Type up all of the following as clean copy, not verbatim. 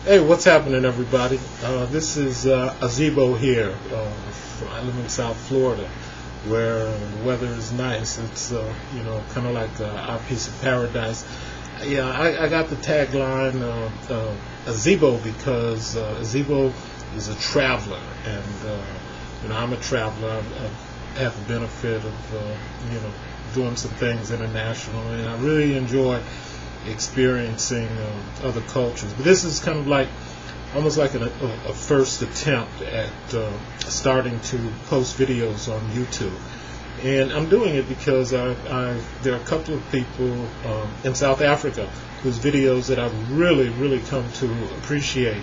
Hey, what's happening, everybody? This is Azebo here. I live in South Florida, where the weather is nice. It's kind of like our piece of paradise. Yeah, I got the tagline Azebo because Azebo is a traveler, and I'm a traveler. I've had the benefit of doing some things internationally, and I really enjoy experiencing other cultures. But this is kind of like almost like a first attempt at starting to post videos on YouTube. And I'm doing it because there are a couple of people in South Africa whose videos that I've really come to appreciate.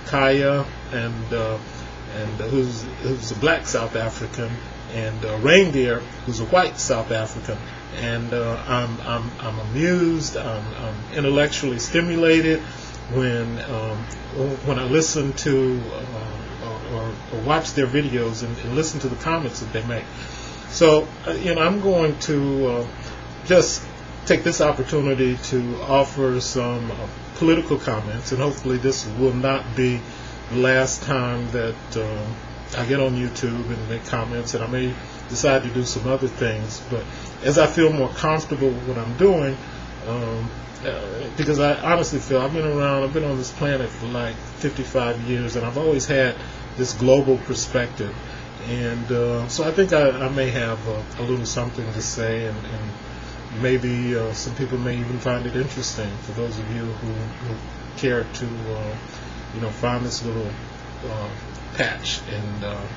Kaya and who's a black South African, and Reindeer, who's a white South African. And I'm amused. I'm intellectually stimulated when I listen to or watch their videos and listen to the comments that they make. So I'm going to just take this opportunity to offer some political comments, and hopefully this will not be the last time that I get on YouTube and make comments, and I may decide to do some other things. But as I feel more comfortable with what I'm doing, because I honestly feel I've been on this planet for like 55 years, and I've always had this global perspective. And so I think I may have a little something to say, and maybe some people may even find it interesting, for those of you who care to find this little patch in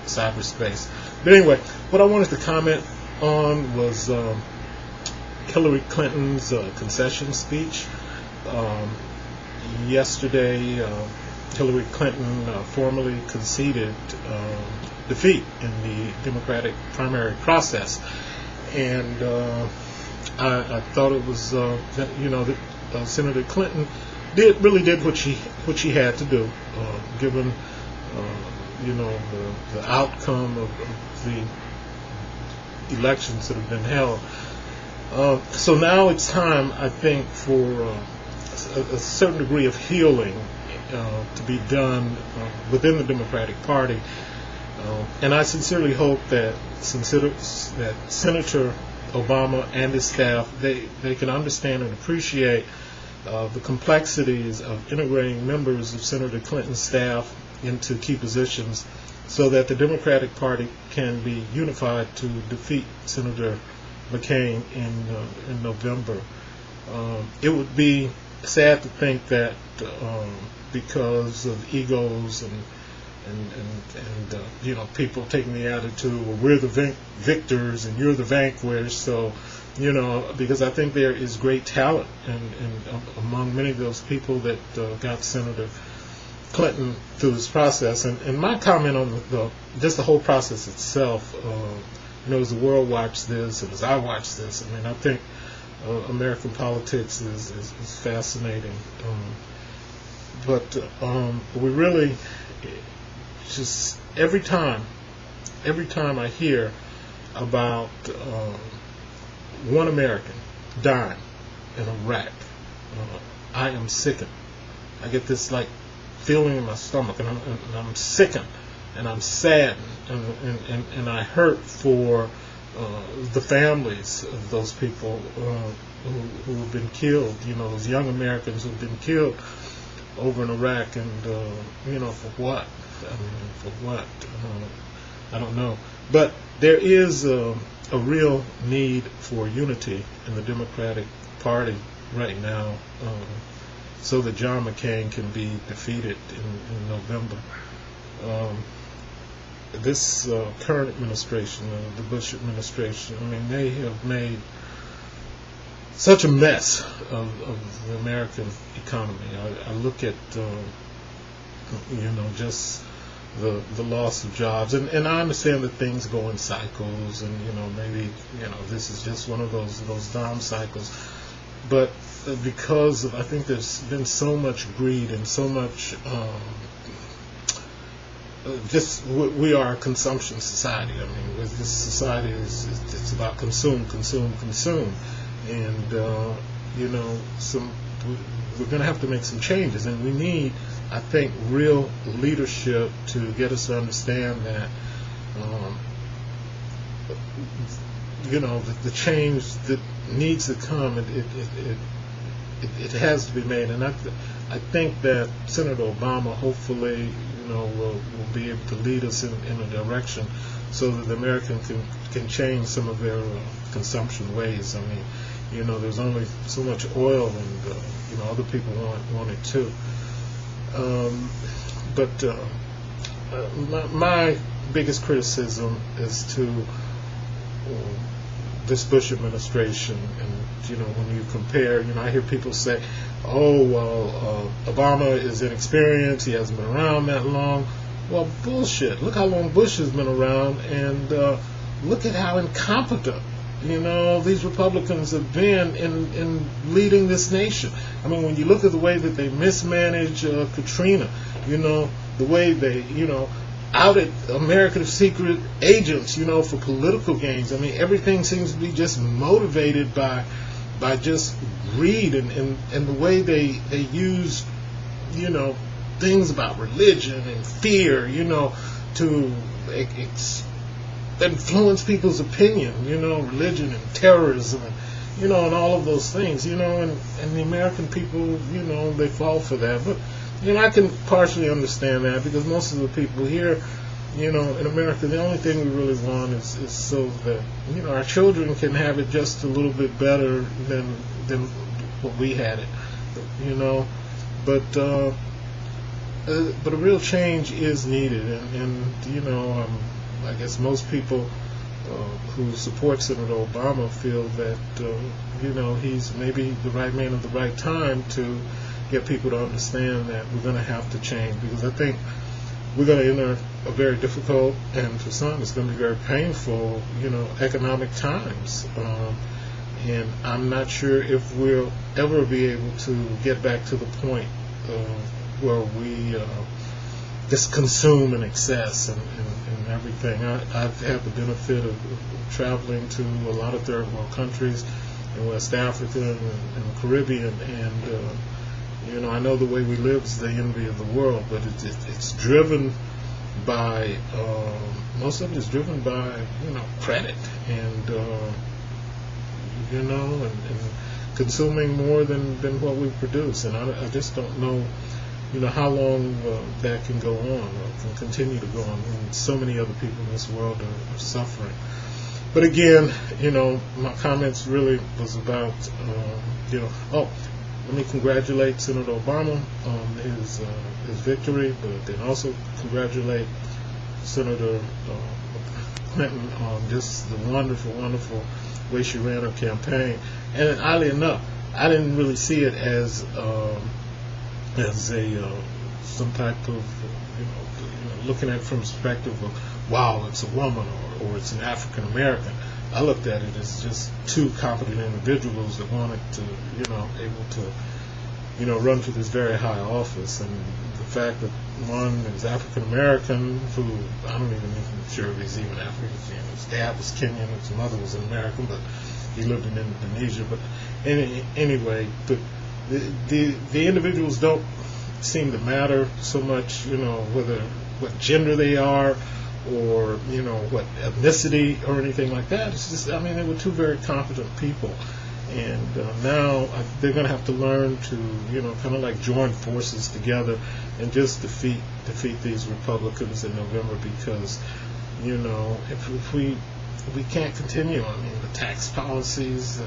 cyberspace. But anyway, what I wanted to comment on was Hillary Clinton's concession speech. Yesterday, Hillary Clinton formally conceded defeat in the Democratic primary process, and I thought it was that Senator Clinton really did what she had to do, given the outcome of the elections that have been held. So now it's time, I think, for a certain degree of healing to be done within the Democratic Party. And I sincerely hope that Senator Obama and his staff, they can understand and appreciate the complexities of integrating members of Senator Clinton's staff into key positions, so that the Democratic Party can be unified to defeat Senator McCain in November. It would be sad to think that because of egos and people taking the attitude, well, we're the victors and you're the vanquished. So because I think there is great talent among many of those people that got Senator Clinton through this process. And my comment on just the whole process itself, as the world watched this and as I watched this, I think American politics is fascinating. But we really just every time I hear about one American dying in Iraq, I am sickened. I get this feeling in my stomach, and I'm sickened, and I'm saddened, and I hurt for the families of those people who have been killed. Those young Americans who've been killed over in Iraq, and for what? For what? I don't know. But there is a real need for unity in the Democratic Party right now, so that John McCain can be defeated in November. This current administration, the Bush administration, they have made such a mess of the American economy. I look at just the loss of jobs, and I understand that things go in cycles, and maybe this is just one of those down cycles, but because I think there's been so much greed and so much we are a consumption society. With this society it's about consume, and we're going to have to make some changes, and we need, I think, real leadership to get us to understand that, the change that needs to come, it has to be made. And I think that Senator Obama hopefully, will be able to lead us in a direction so that the American can change some of their consumption ways. I mean, there's only so much oil, and other people want it too. But my biggest criticism is to this Bush administration, and when you compare, I hear people say, "Oh, well, Obama is inexperienced; he hasn't been around that long." Well, bullshit. Look how long Bush has been around, and look at how incompetent these Republicans have been in leading this nation. I mean, when you look at the way that they mismanaged Katrina, the way they, outed American secret agents, for political gains. I mean, everything seems to be just motivated by just greed, and the way they use, things about religion and fear, to influence people's opinion, religion and terrorism, and all of those things, and the American people, they fall for that. But, I can partially understand that, because most of the people here, in America, the only thing we really want is so that, our children can have it just a little bit better than what we had it, But a real change is needed, and I guess most people who support Senator Obama feel that, he's maybe the right man at the right time to get people to understand that we're going to have to change, because I think we're going to enter a very difficult, and for some it's going to be very painful, economic times. And I'm not sure if we'll ever be able to get back to the point where we just consume in excess and everything. I've had the benefit of traveling to a lot of third world countries in West Africa and the Caribbean, and I know the way we live is the envy of the world, but it's driven by most of it is driven by credit and and consuming more than what we produce, and I just don't know how long that can go on or can continue to go on when so many other people in this world are suffering. But again, my comments really was about let me congratulate Senator Obama on his victory, but then also congratulate Senator Clinton on just the wonderful, wonderful way she ran her campaign. And oddly enough, I didn't really see it as some type of looking at it from the perspective of, wow, it's a woman or it's an African American. I looked at it as just two competent individuals that wanted to, able to, run for this very high office. And the fact that one is African American, who I don't even sure if he's even African. His dad was Kenyan, his mother was an American, but he lived in Indonesia. But anyway, the individuals don't seem to matter so much, what gender they are, or what ethnicity or anything like that. It's just, they were two very competent people, and now they're going to have to learn to kind of like join forces together and just defeat these Republicans in November, because if we can't continue. The tax policies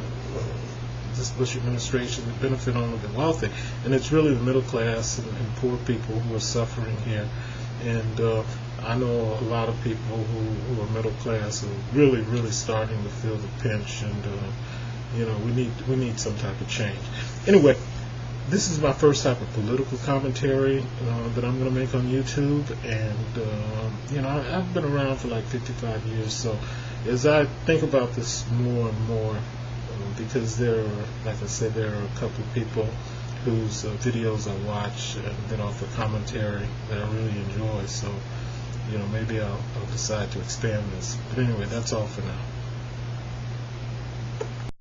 this Bush administration that benefit only the wealthy, and it's really the middle class and poor people who are suffering here. And I know a lot of people who are middle class who are really, really starting to feel the pinch, and we need some type of change. Anyway, this is my first type of political commentary that I'm going to make on YouTube, and I've been around for like 55 years, so as I think about this more and more, because there are, like I said, there are a couple of people whose videos I watch that offer commentary that I really enjoy, so maybe I'll decide to expand this. But anyway, that's all for now.